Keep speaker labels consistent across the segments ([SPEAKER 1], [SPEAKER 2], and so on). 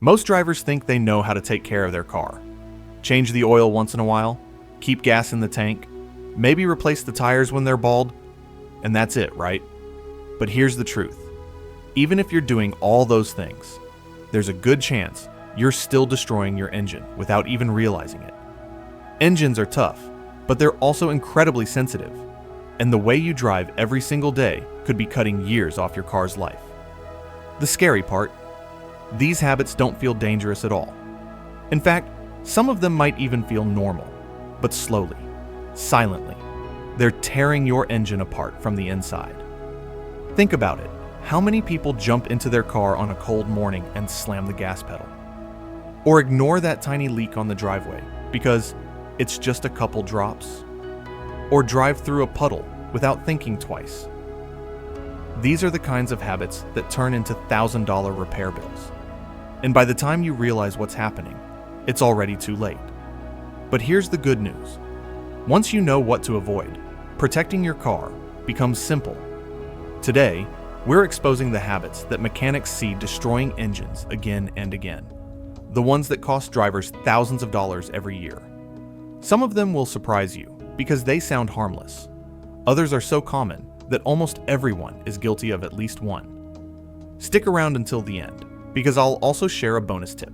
[SPEAKER 1] Most drivers think they know how to take care of their car. Change the oil once in a while, keep gas in the tank, maybe replace the tires when they're bald, and that's it, right? But here's the truth. Even if you're doing all those things, there's a good chance you're still destroying your engine without even realizing it. Engines are tough, but they're also incredibly sensitive, and the way you drive every single day could be cutting years off your car's life. The scary part, these habits don't feel dangerous at all. In fact, some of them might even feel normal, but slowly, silently, they're tearing your engine apart from the inside. Think about it. How many people jump into their car on a cold morning and slam the gas pedal? Or ignore that tiny leak on the driveway because it's just a couple drops? Or drive through a puddle without thinking twice? These are the kinds of habits that turn into $1,000 repair bills. And by the time you realize what's happening, it's already too late. But here's the good news. Once you know what to avoid, protecting your car becomes simple. Today, we're exposing the habits that mechanics see destroying engines again and again. The ones that cost drivers thousands of dollars every year. Some of them will surprise you because they sound harmless. Others are so common that almost everyone is guilty of at least one. Stick around until the end, because I'll also share a bonus tip.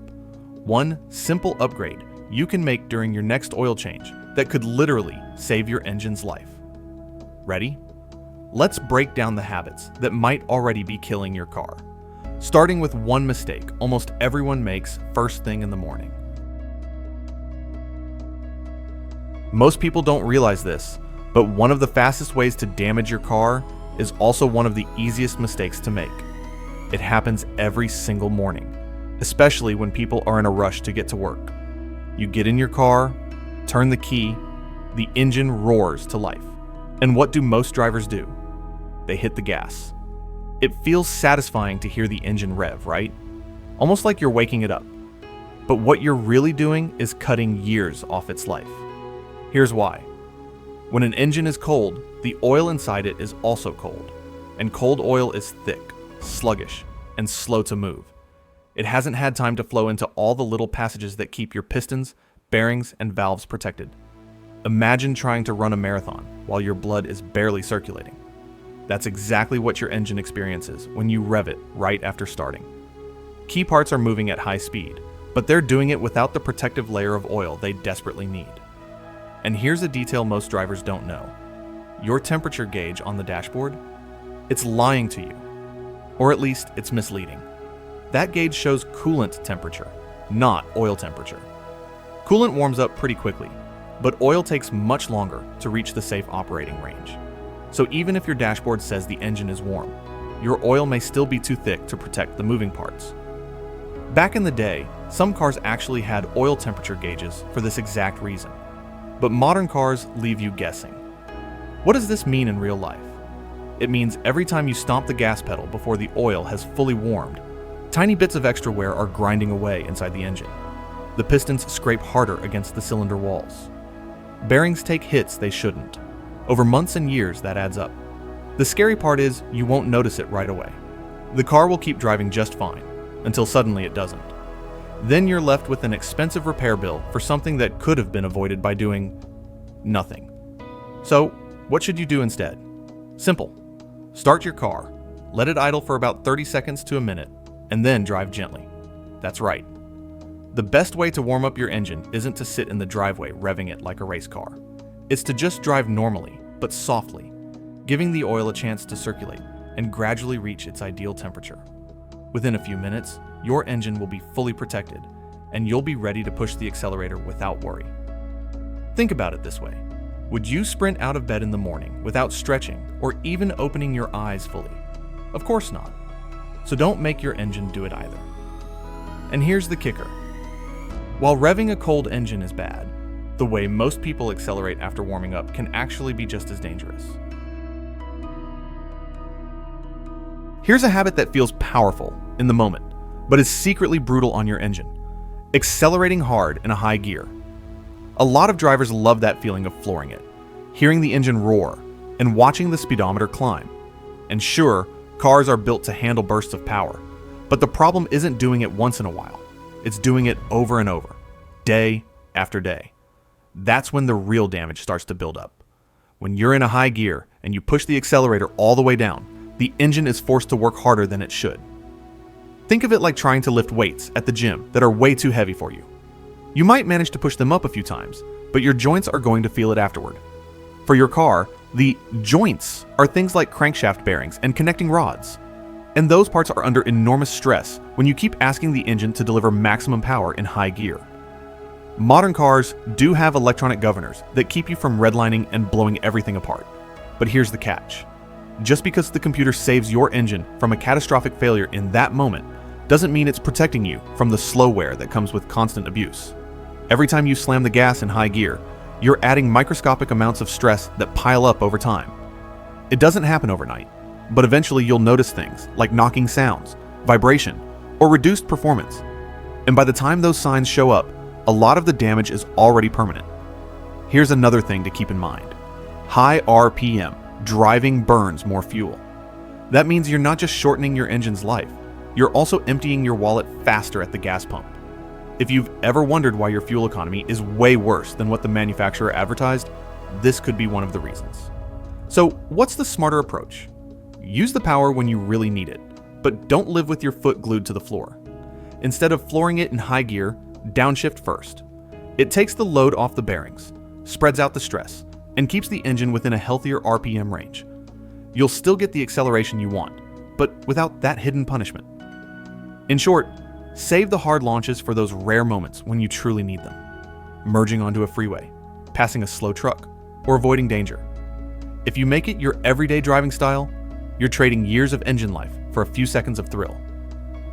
[SPEAKER 1] One simple upgrade you can make during your next oil change that could literally save your engine's life. Ready? Let's break down the habits that might already be killing your car. Starting with one mistake almost everyone makes first thing in the morning. Most people don't realize this, but one of the fastest ways to damage your car is also one of the easiest mistakes to make. It happens every single morning, especially when people are in a rush to get to work. You get in your car, turn the key, the engine roars to life. And what do most drivers do? They hit the gas. It feels satisfying to hear the engine rev, right? Almost like you're waking it up. But what you're really doing is cutting years off its life. Here's why. When an engine is cold, the oil inside it is also cold. And cold oil is thick, sluggish, and slow to move. It hasn't had time to flow into all the little passages that keep your pistons, bearings, and valves protected. Imagine trying to run a marathon while your blood is barely circulating. That's exactly what your engine experiences when you rev it right after starting. Key parts are moving at high speed, but they're doing it without the protective layer of oil they desperately need. And here's a detail most drivers don't know. Your temperature gauge on the dashboard, it's lying to you. Or at least it's misleading. That gauge shows coolant temperature, not oil temperature. Coolant warms up pretty quickly, but oil takes much longer to reach the safe operating range. So even if your dashboard says the engine is warm, your oil may still be too thick to protect the moving parts. Back in the day, some cars actually had oil temperature gauges for this exact reason. But modern cars leave you guessing. What does this mean in real life? It means every time you stomp the gas pedal before the oil has fully warmed, tiny bits of extra wear are grinding away inside the engine. The pistons scrape harder against the cylinder walls. Bearings take hits they shouldn't. Over months and years, that adds up. The scary part is you won't notice it right away. The car will keep driving just fine, until suddenly it doesn't. Then you're left with an expensive repair bill for something that could have been avoided by doing nothing. So, what should you do instead? Simple. Start your car, let it idle for about 30 seconds to a minute, and then drive gently. That's right. The best way to warm up your engine isn't to sit in the driveway revving it like a race car. It's to just drive normally, but softly, giving the oil a chance to circulate and gradually reach its ideal temperature. Within a few minutes, your engine will be fully protected, and you'll be ready to push the accelerator without worry. Think about it this way. Would you sprint out of bed in the morning without stretching or even opening your eyes fully? Of course not. So don't make your engine do it either. And here's the kicker. While revving a cold engine is bad, the way most people accelerate after warming up can actually be just as dangerous. Here's a habit that feels powerful in the moment, but is secretly brutal on your engine. Accelerating hard in a high gear. A lot of drivers love that feeling of flooring it, hearing the engine roar, and watching the speedometer climb. And sure, cars are built to handle bursts of power, but the problem isn't doing it once in a while. It's doing it over and over, day after day. That's when the real damage starts to build up. When you're in a high gear and you push the accelerator all the way down, the engine is forced to work harder than it should. Think of it like trying to lift weights at the gym that are way too heavy for you. You might manage to push them up a few times, but your joints are going to feel it afterward. For your car, the joints are things like crankshaft bearings and connecting rods. And those parts are under enormous stress when you keep asking the engine to deliver maximum power in high gear. Modern cars do have electronic governors that keep you from redlining and blowing everything apart. But here's the catch. Just because the computer saves your engine from a catastrophic failure in that moment doesn't mean it's protecting you from the slow wear that comes with constant abuse. Every time you slam the gas in high gear, you're adding microscopic amounts of stress that pile up over time. It doesn't happen overnight, but eventually you'll notice things like knocking sounds, vibration, or reduced performance. And by the time those signs show up, a lot of the damage is already permanent. Here's another thing to keep in mind. High RPM driving burns more fuel. That means you're not just shortening your engine's life, you're also emptying your wallet faster at the gas pump. If you've ever wondered why your fuel economy is way worse than what the manufacturer advertised, this could be one of the reasons. So, what's the smarter approach? Use the power when you really need it, but don't live with your foot glued to the floor. Instead of flooring it in high gear, downshift first. It takes the load off the bearings, spreads out the stress, and keeps the engine within a healthier RPM range. You'll still get the acceleration you want, but without that hidden punishment. In short, save the hard launches for those rare moments when you truly need them. Merging onto a freeway, passing a slow truck, or avoiding danger. If you make it your everyday driving style, you're trading years of engine life for a few seconds of thrill.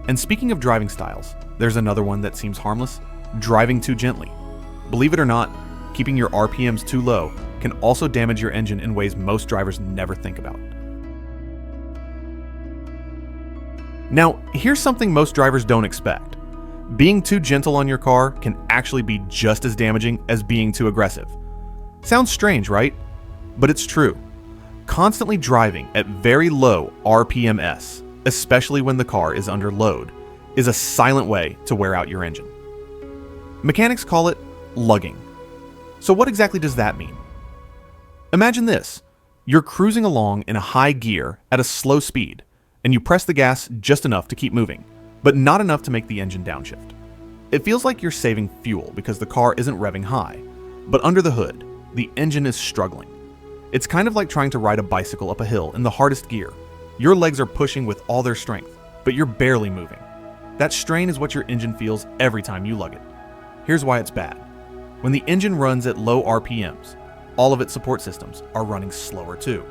[SPEAKER 1] And speaking of driving styles, there's another one that seems harmless: driving too gently. Believe it or not, keeping your RPMs too low can also damage your engine in ways most drivers never think about. Now, here's something most drivers don't expect. Being too gentle on your car can actually be just as damaging as being too aggressive. Sounds strange, right? But it's true. Constantly driving at very low RPMs, especially when the car is under load, is a silent way to wear out your engine. Mechanics call it lugging. So what exactly does that mean? Imagine this. You're cruising along in a high gear at a slow speed, and you press the gas just enough to keep moving, but not enough to make the engine downshift. It feels like you're saving fuel because the car isn't revving high, but under the hood, the engine is struggling. It's kind of like trying to ride a bicycle up a hill in the hardest gear. Your legs are pushing with all their strength, but you're barely moving. That strain is what your engine feels every time you lug it. Here's why it's bad. When the engine runs at low RPMs, all of its support systems are running slower too.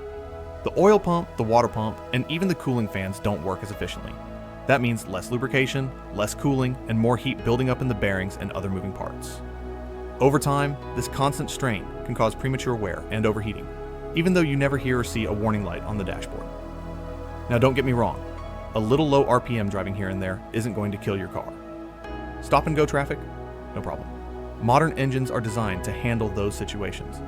[SPEAKER 1] The oil pump, the water pump, and even the cooling fans don't work as efficiently. That means less lubrication, less cooling, and more heat building up in the bearings and other moving parts. Over time, this constant strain can cause premature wear and overheating, even though you never hear or see a warning light on the dashboard. Now don't get me wrong, a little low RPM driving here and there isn't going to kill your car. Stop and go traffic? No problem. Modern engines are designed to handle those situations.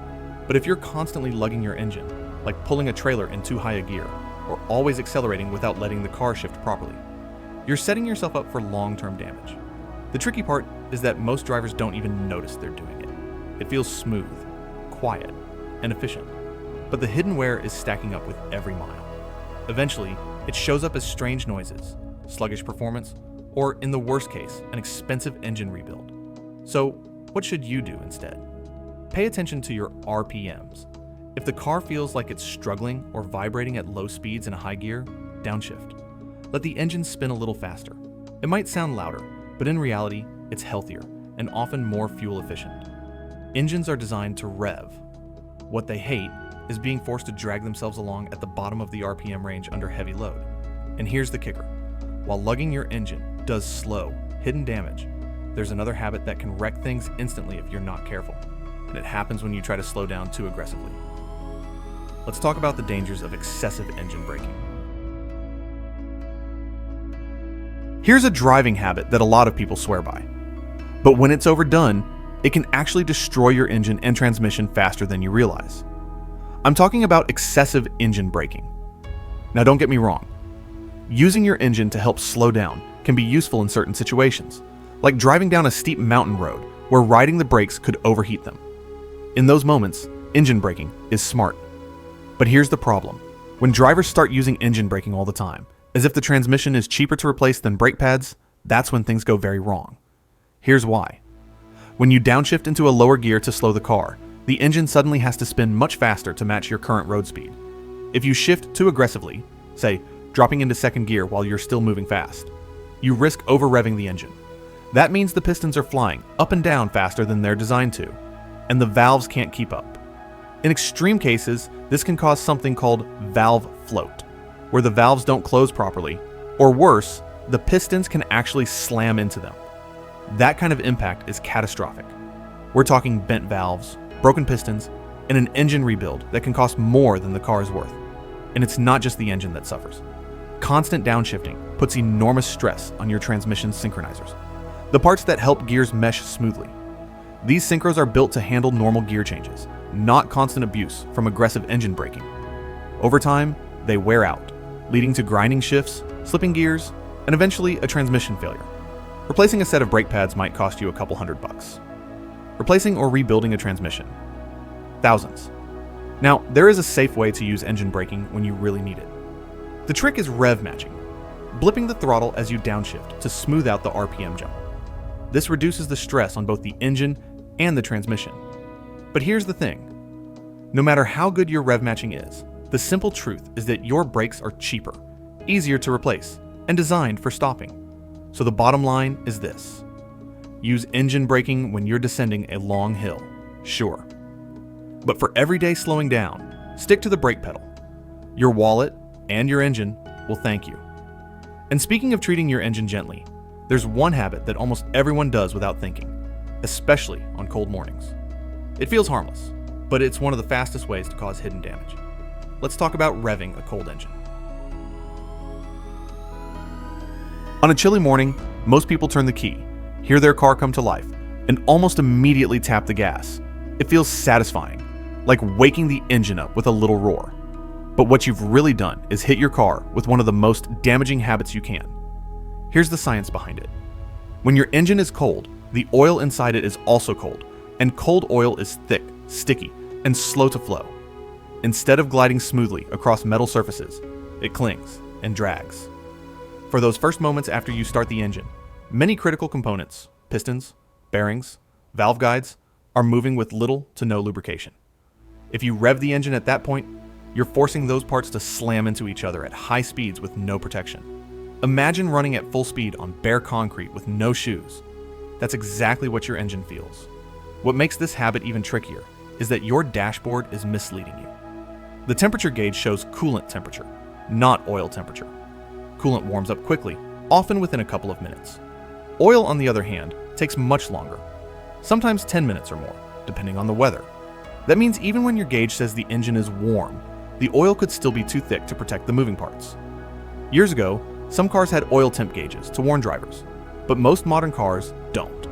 [SPEAKER 1] But if you're constantly lugging your engine, like pulling a trailer in too high a gear, or always accelerating without letting the car shift properly, you're setting yourself up for long-term damage. The tricky part is that most drivers don't even notice they're doing it. It feels smooth, quiet, and efficient, but the hidden wear is stacking up with every mile. Eventually, it shows up as strange noises, sluggish performance, or in the worst case, an expensive engine rebuild. So, what should you do instead? Pay attention to your RPMs. If the car feels like it's struggling or vibrating at low speeds in a high gear, downshift. Let the engine spin a little faster. It might sound louder, but in reality, it's healthier and often more fuel efficient. Engines are designed to rev. What they hate is being forced to drag themselves along at the bottom of the RPM range under heavy load. And here's the kicker. While lugging your engine does slow, hidden damage, there's another habit that can wreck things instantly if you're not careful. And it happens when you try to slow down too aggressively. Let's talk about the dangers of excessive engine braking. Here's a driving habit that a lot of people swear by. But when it's overdone, it can actually destroy your engine and transmission faster than you realize. I'm talking about excessive engine braking. Now don't get me wrong. Using your engine to help slow down can be useful in certain situations, like driving down a steep mountain road where riding the brakes could overheat them. In those moments, engine braking is smart. But here's the problem. When drivers start using engine braking all the time, as if the transmission is cheaper to replace than brake pads, that's when things go very wrong. Here's why. When you downshift into a lower gear to slow the car, the engine suddenly has to spin much faster to match your current road speed. If you shift too aggressively, say, dropping into second gear while you're still moving fast, you risk over-revving the engine. That means the pistons are flying up and down faster than they're designed to, and the valves can't keep up. In extreme cases, this can cause something called valve float, where the valves don't close properly, or worse, the pistons can actually slam into them. That kind of impact is catastrophic. We're talking bent valves, broken pistons, and an engine rebuild that can cost more than the car is worth. And it's not just the engine that suffers. Constant downshifting puts enormous stress on your transmission's synchronizers, the parts that help gears mesh smoothly. These synchros are built to handle normal gear changes, not constant abuse from aggressive engine braking. Over time, they wear out, leading to grinding shifts, slipping gears, and eventually a transmission failure. Replacing a set of brake pads might cost you a couple $100. Replacing or rebuilding a transmission, thousands. Now, there is a safe way to use engine braking when you really need it. The trick is rev matching, blipping the throttle as you downshift to smooth out the RPM jump. This reduces the stress on both the engine and the transmission. But here's the thing. No matter how good your rev matching is, the simple truth is that your brakes are cheaper, easier to replace, and designed for stopping. So the bottom line is this. Use engine braking when you're descending a long hill, sure. But for everyday slowing down, stick to the brake pedal. Your wallet and your engine will thank you. And speaking of treating your engine gently, there's one habit that almost everyone does without thinking, especially on cold mornings. It feels harmless, but it's one of the fastest ways to cause hidden damage. Let's talk about revving a cold engine. On a chilly morning, most people turn the key, hear their car come to life, and almost immediately tap the gas. It feels satisfying, like waking the engine up with a little roar. But what you've really done is hit your car with one of the most damaging habits you can. Here's the science behind it. When your engine is cold, the oil inside it is also cold, and cold oil is thick, sticky, and slow to flow. Instead of gliding smoothly across metal surfaces, it clings and drags. For those first moments after you start the engine, many critical components, pistons, bearings, valve guides, are moving with little to no lubrication. If you rev the engine at that point, you're forcing those parts to slam into each other at high speeds with no protection. Imagine running at full speed on bare concrete with no shoes. That's exactly what your engine feels. What makes this habit even trickier is that your dashboard is misleading you. The temperature gauge shows coolant temperature, not oil temperature. Coolant warms up quickly, often within a couple of minutes. Oil, on the other hand, takes much longer, sometimes 10 minutes or more, depending on the weather. That means even when your gauge says the engine is warm, the oil could still be too thick to protect the moving parts. Years ago, some cars had oil temp gauges to warn drivers, but most modern cars don't.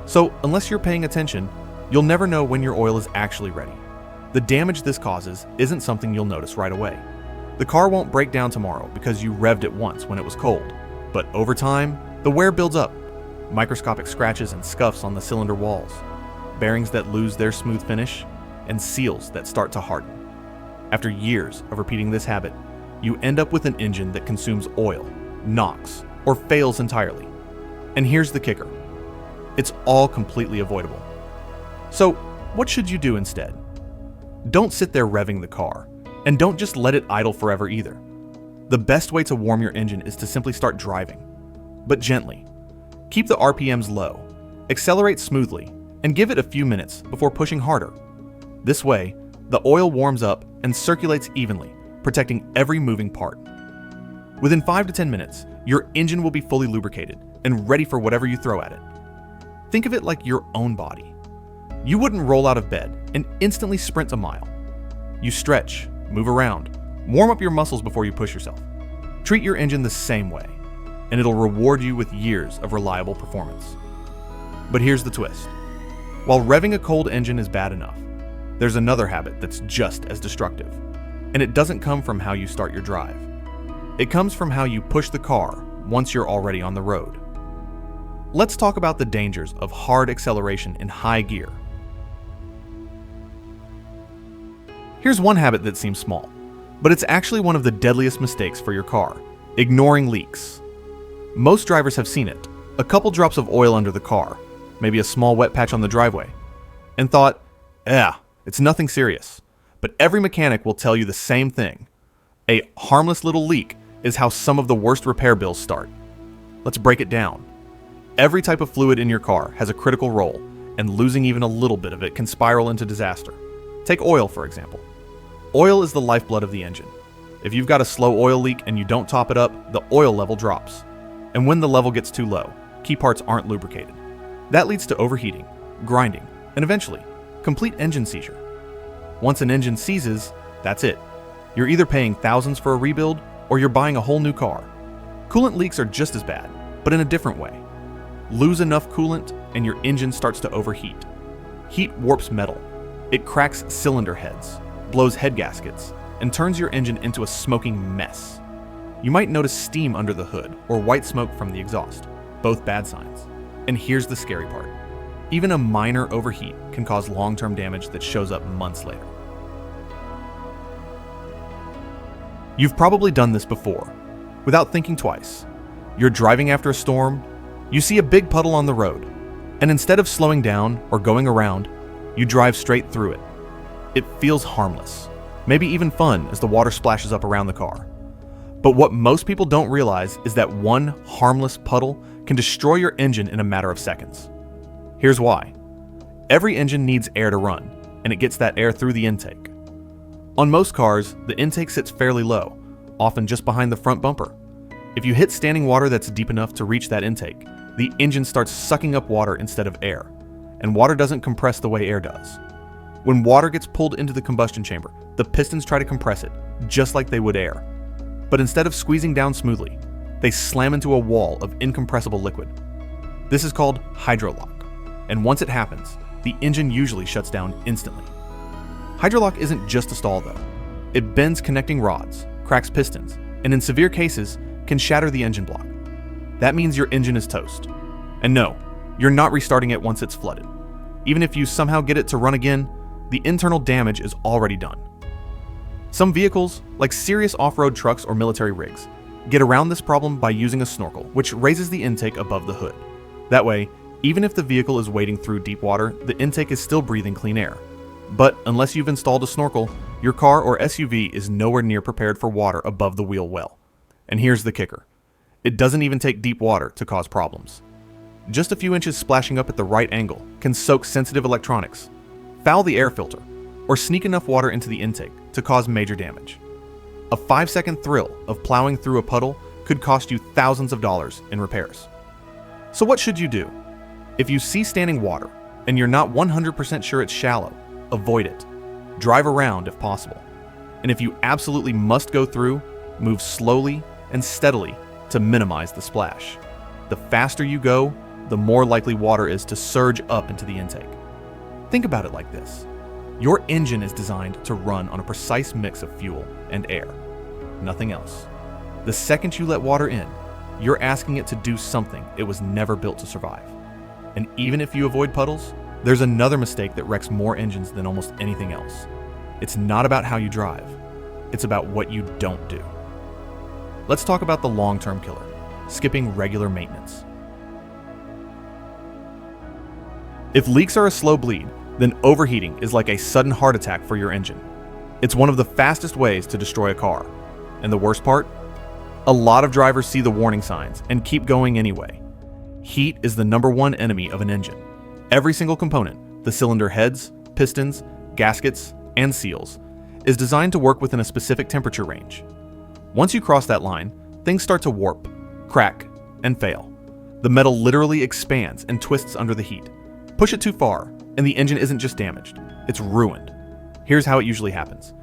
[SPEAKER 1] So, unless you're paying attention, you'll never know when your oil is actually ready. The damage this causes isn't something you'll notice right away. The car won't break down tomorrow because you revved it once when it was cold, but over time, the wear builds up. Microscopic scratches and scuffs on the cylinder walls, bearings that lose their smooth finish, and seals that start to harden. After years of repeating this habit, you end up with an engine that consumes oil, knocks, or fails entirely. And here's the kicker. It's all completely avoidable. So, what should you do instead? Don't sit there revving the car, and don't just let it idle forever either. The best way to warm your engine is to simply start driving, but gently. Keep the RPMs low, accelerate smoothly, and give it a few minutes before pushing harder. This way, the oil warms up and circulates evenly, protecting every moving part. Within 5 to 10 minutes, your engine will be fully lubricated and ready for whatever you throw at it. Think of it like your own body. You wouldn't roll out of bed and instantly sprint a mile. You stretch, move around, warm up your muscles before you push yourself. Treat your engine the same way, and it'll reward you with years of reliable performance. But here's the twist. While revving a cold engine is bad enough, there's another habit that's just as destructive, and it doesn't come from how you start your drive. It comes from how you push the car once you're already on the road. let's talk about the dangers of hard acceleration in high gear. Here's one habit that seems small, but it's actually one of the deadliest mistakes for your car: ignoring leaks. Most drivers have seen it: a couple drops of oil under the car, maybe a small wet patch on the driveway, and thought, it's nothing serious. But every mechanic will tell you the same thing. A harmless little leak is how some of the worst repair bills start. Let's break it down. Every type of fluid in your car has a critical role, and losing even a little bit of it can spiral into disaster. Take oil, for example. Oil is the lifeblood of the engine. If you've got a slow oil leak and you don't top it up, the oil level drops. And when the level gets too low, key parts aren't lubricated. That leads to overheating, grinding, and eventually, complete engine seizure. Once an engine seizes, that's it. You're either paying thousands for a rebuild or you're buying a whole new car. Coolant leaks are just as bad, but in a different way. Lose enough coolant and your engine starts to overheat. Heat warps metal. It cracks cylinder heads, blows head gaskets, and turns your engine into a smoking mess. You might notice steam under the hood or white smoke from the exhaust, both bad signs. And here's the scary part. Even a minor overheat can cause long-term damage that shows up months later. You've probably done this before, without thinking twice. You're driving after a storm, you see a big puddle on the road, and instead of slowing down or going around, you drive straight through it. It feels harmless, maybe even fun as the water splashes up around the car. But what most people don't realize is that one harmless puddle can destroy your engine in a matter of seconds. Here's why. Every engine needs air to run, and it gets that air through the intake. On most cars, the intake sits fairly low, often just behind the front bumper. If you hit standing water that's deep enough to reach that intake, the engine starts sucking up water instead of air, and water doesn't compress the way air does. When water gets pulled into the combustion chamber, the pistons try to compress it, just like they would air. But instead of squeezing down smoothly, they slam into a wall of incompressible liquid. This is called hydrolock, and once it happens, the engine usually shuts down instantly. Hydrolock isn't just a stall though. It bends connecting rods, cracks pistons, and in severe cases, can shatter the engine block. That means your engine is toast. And no, you're not restarting it once it's flooded. Even if you somehow get it to run again, the internal damage is already done. Some vehicles, like serious off-road trucks or military rigs, get around this problem by using a snorkel, which raises the intake above the hood. That way, even if the vehicle is wading through deep water, the intake is still breathing clean air. But unless you've installed a snorkel, your car or SUV is nowhere near prepared for water above the wheel well. And here's the kicker. It doesn't even take deep water to cause problems. Just a few inches splashing up at the right angle can soak sensitive electronics, foul the air filter, or sneak enough water into the intake to cause major damage. A 5-second thrill of plowing through a puddle could cost you thousands of dollars in repairs. So what should you do? If you see standing water and you're not 100% sure it's shallow, avoid it. Drive around if possible. And if you absolutely must go through, move slowly and steadily to minimize the splash. The faster you go, the more likely water is to surge up into the intake. Think about it like this. Your engine is designed to run on a precise mix of fuel and air, nothing else. The second you let water in, you're asking it to do something it was never built to survive. And even if you avoid puddles, there's another mistake that wrecks more engines than almost anything else. It's not about how you drive, it's about what you don't do. Let's talk about the long-term killer, skipping regular maintenance. If leaks are a slow bleed, then overheating is like a sudden heart attack for your engine. It's one of the fastest ways to destroy a car. And the worst part? A lot of drivers see the warning signs and keep going anyway. Heat is the #1 enemy of an engine. Every single component, the cylinder heads, pistons, gaskets, and seals, is designed to work within a specific temperature range. Once you cross that line, things start to warp, crack, and fail. The metal literally expands and twists under the heat. Push it too far, and the engine isn't just damaged, it's ruined. Here's how it usually happens.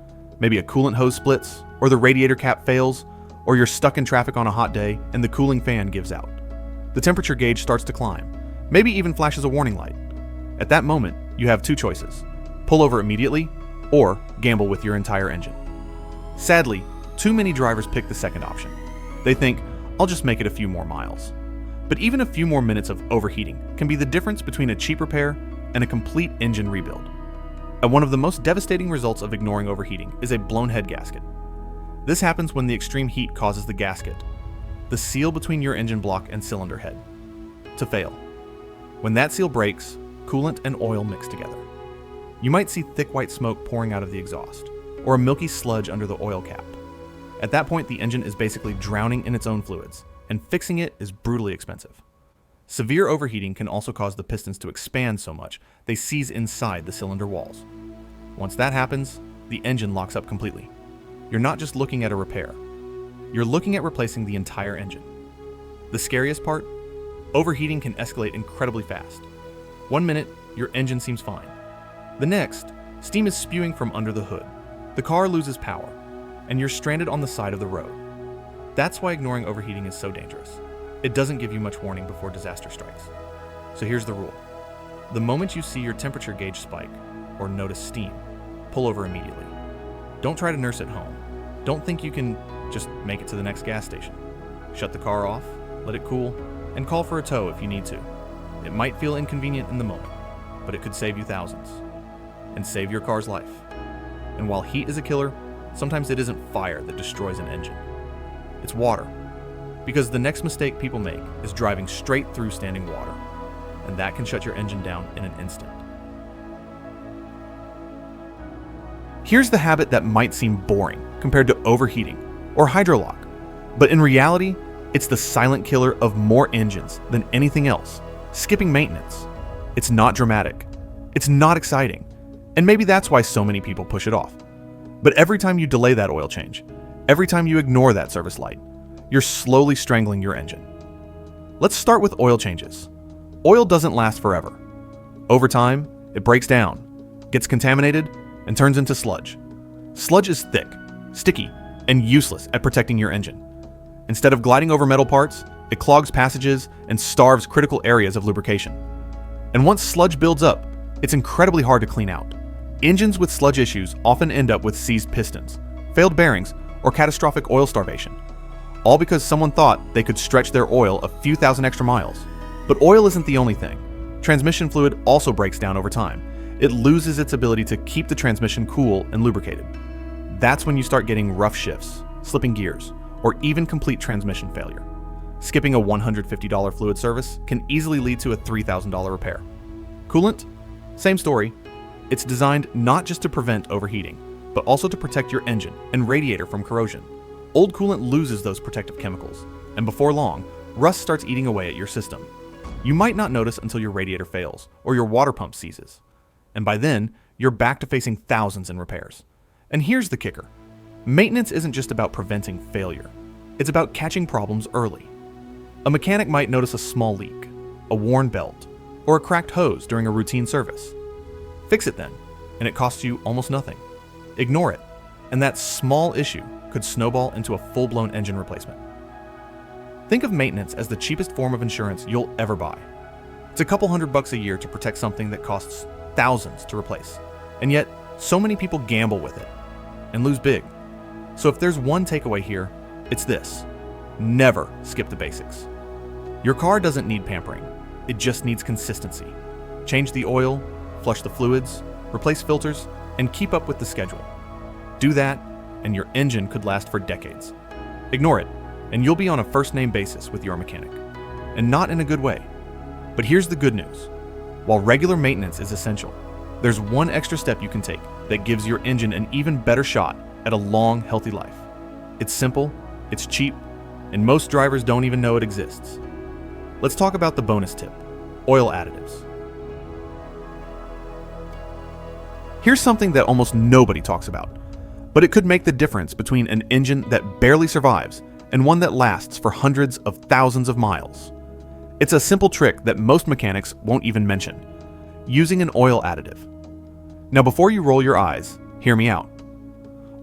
[SPEAKER 1] Maybe a coolant hose splits, or the radiator cap fails, or you're stuck in traffic on a hot day and the cooling fan gives out. The temperature gauge starts to climb, maybe even flashes a warning light. At that moment, you have two choices: pull over immediately, or gamble with your entire engine. Sadly, too many drivers pick the second option. They think, I'll just make it a few more miles. But even a few more minutes of overheating can be the difference between a cheap repair and a complete engine rebuild. And one of the most devastating results of ignoring overheating is a blown head gasket. This happens when the extreme heat causes the gasket, the seal between your engine block and cylinder head, to fail. When that seal breaks, coolant and oil mix together. You might see thick white smoke pouring out of the exhaust, or a milky sludge under the oil cap. At that point, the engine is basically drowning in its own fluids, and fixing it is brutally expensive. Severe overheating can also cause the pistons to expand so much they seize inside the cylinder walls. Once that happens, the engine locks up completely. You're not just looking at a repair. You're looking at replacing the entire engine. The scariest part? Overheating can escalate incredibly fast. 1 minute, your engine seems fine. The next, steam is spewing from under the hood. The car loses power, and you're stranded on the side of the road. That's why ignoring overheating is so dangerous. It doesn't give you much warning before disaster strikes. So here's the rule. The moment you see your temperature gauge spike or notice steam, pull over immediately. Don't try to nurse it home. Don't think you can just make it to the next gas station. Shut the car off, let it cool, and call for a tow if you need to. It might feel inconvenient in the moment, but it could save you thousands and save your car's life. And while heat is a killer, sometimes it isn't fire that destroys an engine. It's water. Because the next mistake people make is driving straight through standing water, and that can shut your engine down in an instant. Here's the habit that might seem boring compared to overheating or hydrolock, but in reality, it's the silent killer of more engines than anything else: skipping maintenance. It's not dramatic. It's not exciting. And maybe that's why so many people push it off. But every time you delay that oil change, every time you ignore that service light, you're slowly strangling your engine. Let's start with oil changes. Oil doesn't last forever. Over time, it breaks down, gets contaminated, and turns into sludge. Sludge is thick, sticky, and useless at protecting your engine. Instead of gliding over metal parts, it clogs passages and starves critical areas of lubrication. And once sludge builds up, it's incredibly hard to clean out. Engines with sludge issues often end up with seized pistons, failed bearings, or catastrophic oil starvation. All because someone thought they could stretch their oil a few thousand extra miles. But oil isn't the only thing. Transmission fluid also breaks down over time. It loses its ability to keep the transmission cool and lubricated. That's when you start getting rough shifts, slipping gears, or even complete transmission failure. Skipping a $150 fluid service can easily lead to a $3,000 repair. Coolant? Same story. It's designed not just to prevent overheating, but also to protect your engine and radiator from corrosion. Old coolant loses those protective chemicals, and before long, rust starts eating away at your system. You might not notice until your radiator fails or your water pump seizes. And by then, you're back to facing thousands in repairs. And here's the kicker. Maintenance isn't just about preventing failure. It's about catching problems early. A mechanic might notice a small leak, a worn belt, or a cracked hose during a routine service. Fix it then, and it costs you almost nothing. Ignore it, and that small issue could snowball into a full-blown engine replacement. Think of maintenance as the cheapest form of insurance you'll ever buy. It's a couple $100 a year to protect something that costs thousands to replace. And yet, so many people gamble with it and lose big. So if there's one takeaway here, it's this: never skip the basics. Your car doesn't need pampering. It just needs consistency. Change the oil, flush the fluids, replace filters, and keep up with the schedule. Do that, and your engine could last for decades. Ignore it, and you'll be on a first-name basis with your mechanic. And not in a good way. But here's the good news. While regular maintenance is essential, there's one extra step you can take that gives your engine an even better shot at a long, healthy life. It's simple, it's cheap, and most drivers don't even know it exists. Let's talk about the bonus tip: oil additives. Here's something that almost nobody talks about, but it could make the difference between an engine that barely survives and one that lasts for hundreds of thousands of miles. It's a simple trick that most mechanics won't even mention: using an oil additive. Now, before you roll your eyes, hear me out.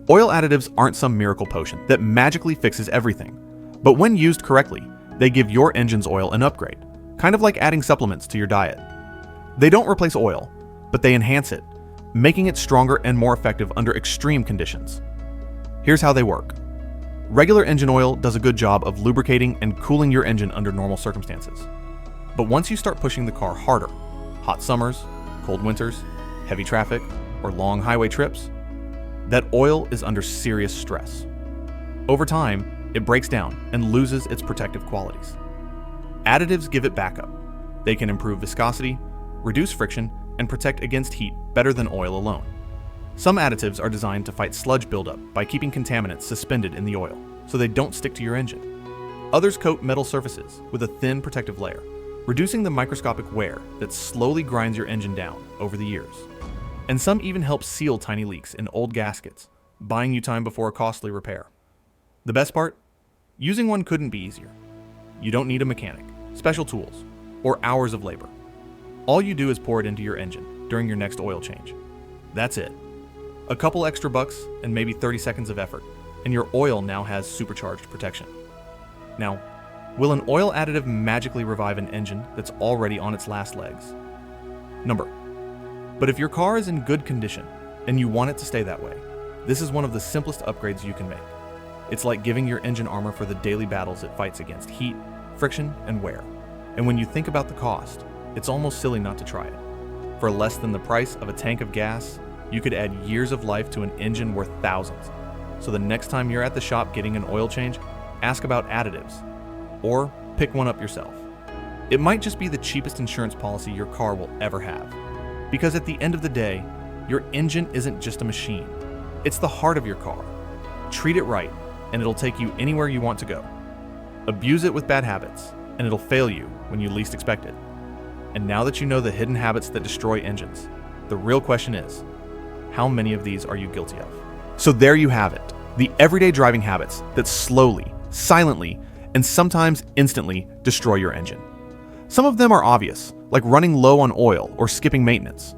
[SPEAKER 1] Oil additives aren't some miracle potion that magically fixes everything, but when used correctly, they give your engine's oil an upgrade, kind of like adding supplements to your diet. They don't replace oil, but they enhance it, making it stronger and more effective under extreme conditions. Here's how they work. Regular engine oil does a good job of lubricating and cooling your engine under normal circumstances. But once you start pushing the car harder, hot summers, cold winters, heavy traffic, or long highway trips, that oil is under serious stress. Over time, it breaks down and loses its protective qualities. Additives give it backup. They can improve viscosity, reduce friction, and protect against heat better than oil alone. Some additives are designed to fight sludge buildup by keeping contaminants suspended in the oil, so they don't stick to your engine. Others coat metal surfaces with a thin protective layer, reducing the microscopic wear that slowly grinds your engine down over the years. And some even help seal tiny leaks in old gaskets, buying you time before a costly repair. The best part? Using one couldn't be easier. You don't need a mechanic, special tools, or hours of labor. All you do is pour it into your engine during your next oil change. That's it. A couple extra bucks and maybe 30 seconds of effort, and your oil now has supercharged protection. Now, will an oil additive magically revive an engine that's already on its last legs? Number. But if your car is in good condition and you want it to stay that way, this is one of the simplest upgrades you can make. It's like giving your engine armor for the daily battles it fights against heat, friction, and wear. And when you think about the cost, it's almost silly not to try it. For less than the price of a tank of gas, you could add years of life to an engine worth thousands. So the next time you're at the shop getting an oil change, ask about additives, or pick one up yourself. It might just be the cheapest insurance policy your car will ever have. Because at the end of the day, your engine isn't just a machine. It's the heart of your car. Treat it right, and it'll take you anywhere you want to go. Abuse it with bad habits, and it'll fail you when you least expect it. And now that you know the hidden habits that destroy engines, the real question is, how many of these are you guilty of? So there you have it, the everyday driving habits that slowly, silently, and sometimes instantly destroy your engine. Some of them are obvious, like running low on oil or skipping maintenance.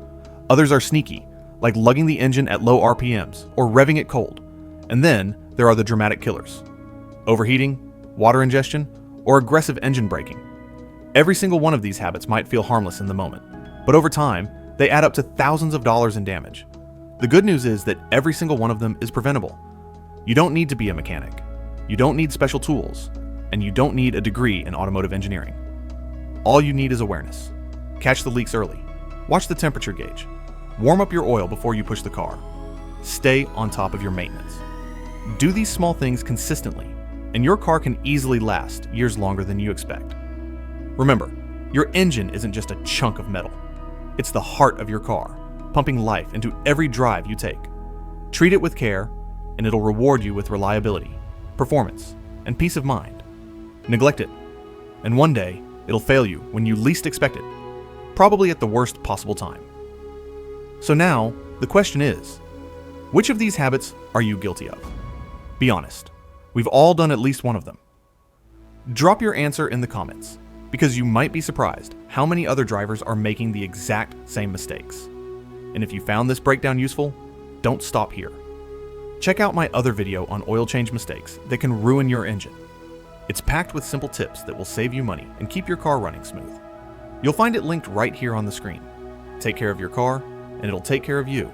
[SPEAKER 1] Others are sneaky, like lugging the engine at low RPMs or revving it cold. And then there are the dramatic killers: overheating, water ingestion, or aggressive engine braking. Every single one of these habits might feel harmless in the moment, but over time, they add up to thousands of dollars in damage. The good news is that every single one of them is preventable. You don't need to be a mechanic. You don't need special tools, and you don't need a degree in automotive engineering. All you need is awareness. Catch the leaks early. Watch the temperature gauge. Warm up your oil before you push the car. Stay on top of your maintenance. Do these small things consistently, and your car can easily last years longer than you expect. Remember, your engine isn't just a chunk of metal. It's the heart of your car, pumping life into every drive you take. Treat it with care, and it'll reward you with reliability, performance, and peace of mind. Neglect it, and one day, it'll fail you when you least expect it, probably at the worst possible time. So now, the question is, which of these habits are you guilty of? Be honest. We've all done at least one of them. Drop your answer in the comments, because you might be surprised how many other drivers are making the exact same mistakes. And if you found this breakdown useful, don't stop here. Check out my other video on oil change mistakes that can ruin your engine. It's packed with simple tips that will save you money and keep your car running smooth. You'll find it linked right here on the screen. Take care of your car, and it'll take care of you.